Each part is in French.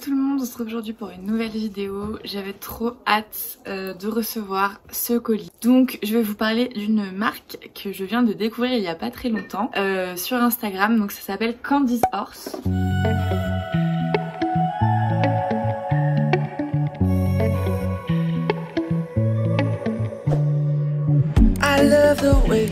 tout le monde, on se retrouve aujourd'hui pour une nouvelle vidéo. J'avais trop hâte de recevoir ce colis. Donc je vais vous parler d'une marque que je viens de découvrir il y a pas très longtemps sur Instagram. Donc ça s'appelle Candy's Horse. I love the way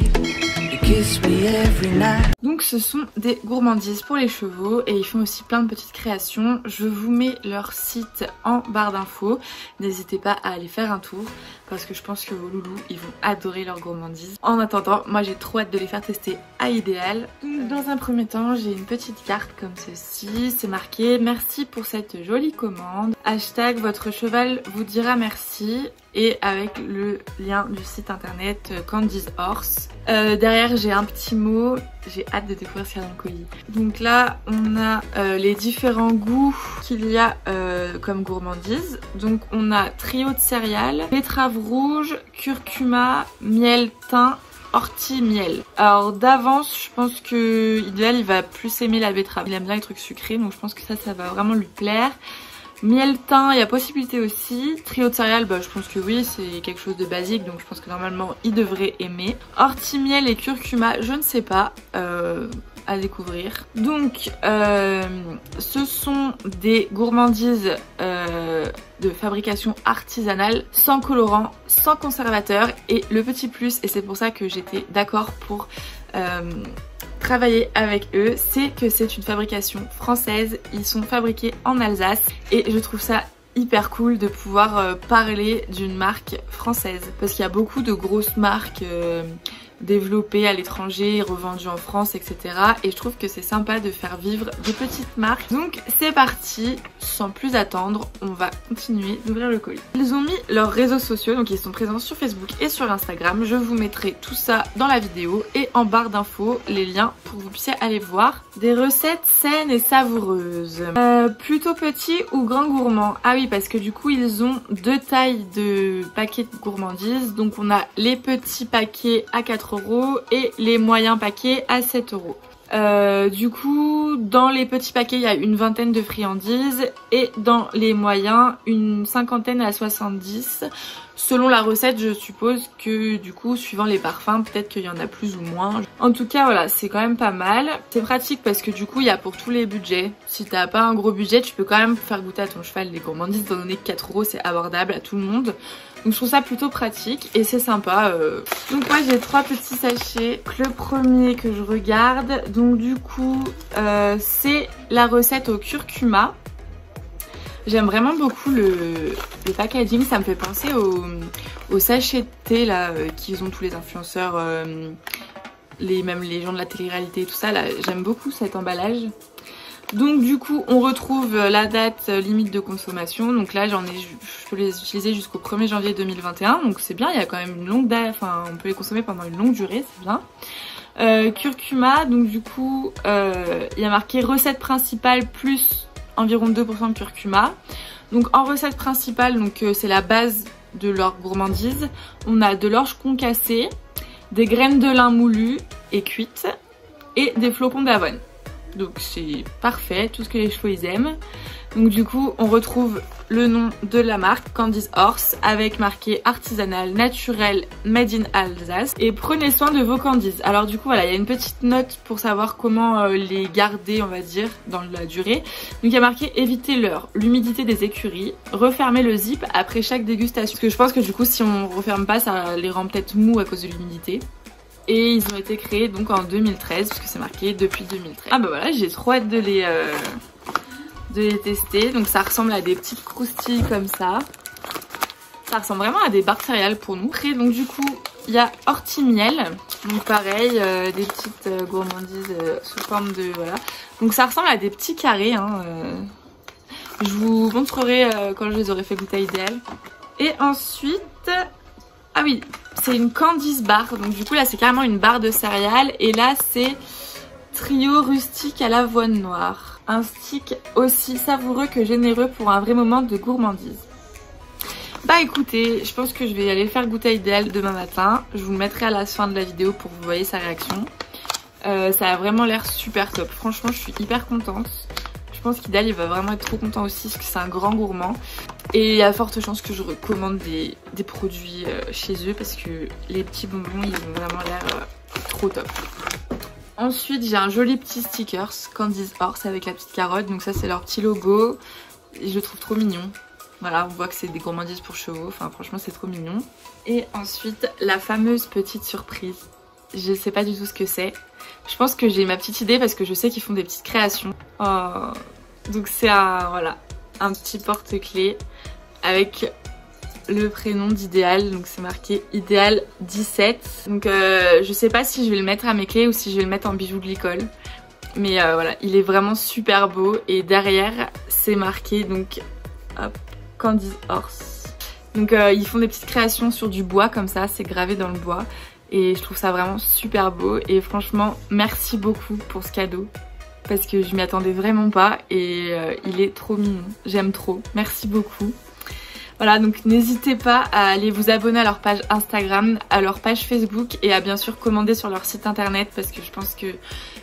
you kiss me every night. Donc ce sont des gourmandises pour les chevaux et ils font aussi plein de petites créations. Je vous mets leur site en barre d'infos. N'hésitez pas à aller faire un tour parce que je pense que vos loulous ils vont adorer leurs gourmandises. En attendant, moi j'ai trop hâte de les faire tester à Idéal. Donc dans un premier temps, j'ai une petite carte comme ceci. C'est marqué merci pour cette jolie commande. Hashtag votre cheval vous dira merci. Et avec le lien du site internet Candy's Horse. Derrière j'ai un petit mot, j'ai hâte de découvrir ce qu'il y a dans le colis. Donc là on a les différents goûts qu'il y a comme gourmandises. Donc on a trio de céréales, betterave rouge, curcuma, miel, thym, ortie, miel. Alors d'avance je pense que Idéal il va plus aimer la betterave. Il aime bien les trucs sucrés donc je pense que ça va vraiment lui plaire. Miel, thym, il y a possibilité aussi. Trio de céréales, bah, je pense que oui, c'est quelque chose de basique, donc je pense que normalement il devrait aimer. Ortie, miel et curcuma, je ne sais pas, à découvrir. Donc, ce sont des gourmandises de fabrication artisanale, sans colorant, sans conservateur. Et le petit plus, et c'est pour ça que j'étais d'accord pour travailler avec eux, c'est que c'est une fabrication française, ils sont fabriqués en Alsace et je trouve ça hyper cool de pouvoir parler d'une marque française parce qu'il y a beaucoup de grosses marques développées à l'étranger, revendues en France, etc. Et je trouve que c'est sympa de faire vivre des petites marques. Donc c'est parti, sans plus attendre, on va continuer d'ouvrir le colis. Ils ont mis leurs réseaux sociaux, donc ils sont présents sur Facebook et sur Instagram. Je vous mettrai tout ça dans la vidéo et en barre d'infos les liens pour que vous puissiez aller voir. Des recettes saines et savoureuses. Plutôt petit ou grand gourmand? Ah oui, parce que du coup ils ont deux tailles de paquets de gourmandises. Donc on a les petits paquets à 4 € et les moyens paquets à 7 €. Du coup dans les petits paquets il y a une vingtaine de friandises et dans les moyens une cinquantaine à 70. Selon la recette je suppose que du coup suivant les parfums peut-être qu'il y en a plus ou moins. En tout cas voilà, c'est quand même pas mal. C'est pratique parce que du coup il y a pour tous les budgets. Si t'as pas un gros budget tu peux quand même faire goûter à ton cheval les gourmandises étant donné que 4 € c'est abordable à tout le monde. Donc je trouve ça plutôt pratique et c'est sympa. Donc moi j'ai 3 petits sachets. Le premier que je regarde, donc du coup c'est la recette au curcuma. J'aime vraiment beaucoup le packaging, ça me fait penser au sachet de thé là qu'ils ont tous les influenceurs, même les gens de la télé-réalité et tout ça là. J'aime beaucoup cet emballage. Donc du coup on retrouve la date limite de consommation. Donc là je peux les utiliser jusqu'au 1er janvier 2021. Donc c'est bien, il y a quand même une longue date, enfin on peut les consommer pendant une longue durée, c'est bien. Curcuma, donc du coup il y a marqué recette principale plus environ 2% de curcuma. Donc en recette principale, donc c'est la base de leur gourmandise. On a de l'orge concassée, des graines de lin moulues et cuites et des flocons d'avoine. Donc c'est parfait, tout ce que les chevaux ils aiment. Donc du coup on retrouve le nom de la marque Candy's Horse avec marqué artisanal, naturel, made in Alsace et prenez soin de vos candies. Alors du coup voilà, il y a une petite note pour savoir comment les garder on va dire dans la durée. Donc il y a marqué éviter l'heure, l'humidité des écuries, refermer le zip après chaque dégustation. Parce que je pense que du coup si on referme pas ça les rend peut-être mous à cause de l'humidité. Et ils ont été créés donc en 2013 puisque c'est marqué depuis 2013. Ah bah voilà, j'ai trop hâte de les tester. Donc ça ressemble à des petites croustilles comme ça. Ça ressemble vraiment à des barres de céréales pour nous. Après donc du coup il y a ortie miel. Donc pareil, des petites gourmandises sous forme de voilà. Donc ça ressemble à des petits carrés. Hein, je vous montrerai quand je les aurai fait goûter à Idéal. Et ensuite... Ah oui, c'est une Candy's bar. Donc du coup là c'est carrément une barre de céréales. Et là c'est trio rustique à l'avoine noire. Un stick aussi savoureux que généreux pour un vrai moment de gourmandise. Bah écoutez, je pense que je vais aller le faire goûter à Idéal demain matin. Je vous le mettrai à la fin de la vidéo pour que vous voyez sa réaction. Ça a vraiment l'air super top. Franchement je suis hyper contente. Je Je pense qu'Ideal il va vraiment être trop content aussi parce que c'est un grand gourmand. Et il y a forte chance que je recommande des produits chez eux parce que les petits bonbons ils ont vraiment l'air trop top. Ensuite j'ai un joli petit stickers Candy's Horse avec la petite carotte. Donc ça c'est leur petit logo et je le trouve trop mignon. Voilà, on voit que c'est des gourmandises pour chevaux, enfin franchement c'est trop mignon. Et ensuite la fameuse petite surprise. Je sais pas du tout ce que c'est. Je pense que j'ai ma petite idée parce que je sais qu'ils font des petites créations. Oh. Donc c'est voilà, un petit porte-clés avec le prénom d'Ideal. Donc c'est marqué Ideal 17. Donc je sais pas si je vais le mettre à mes clés ou si je vais le mettre en bijou de l'école. Mais voilà, il est vraiment super beau. Et derrière c'est marqué donc hop, Candy's Horse. Donc ils font des petites créations sur du bois comme ça, c'est gravé dans le bois. Et je trouve ça vraiment super beau et franchement merci beaucoup pour ce cadeau parce que je m'y attendais vraiment pas et il est trop mignon, j'aime trop, merci beaucoup. Voilà, donc n'hésitez pas à aller vous abonner à leur page Instagram, à leur page Facebook et à bien sûr commander sur leur site internet parce que je pense que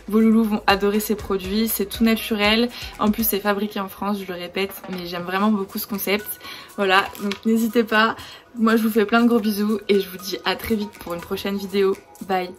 vos loulous vont adorer ces produits, c'est tout naturel, en plus c'est fabriqué en France, je le répète, mais j'aime vraiment beaucoup ce concept. Voilà, donc n'hésitez pas, moi je vous fais plein de gros bisous et je vous dis à très vite pour une prochaine vidéo, bye.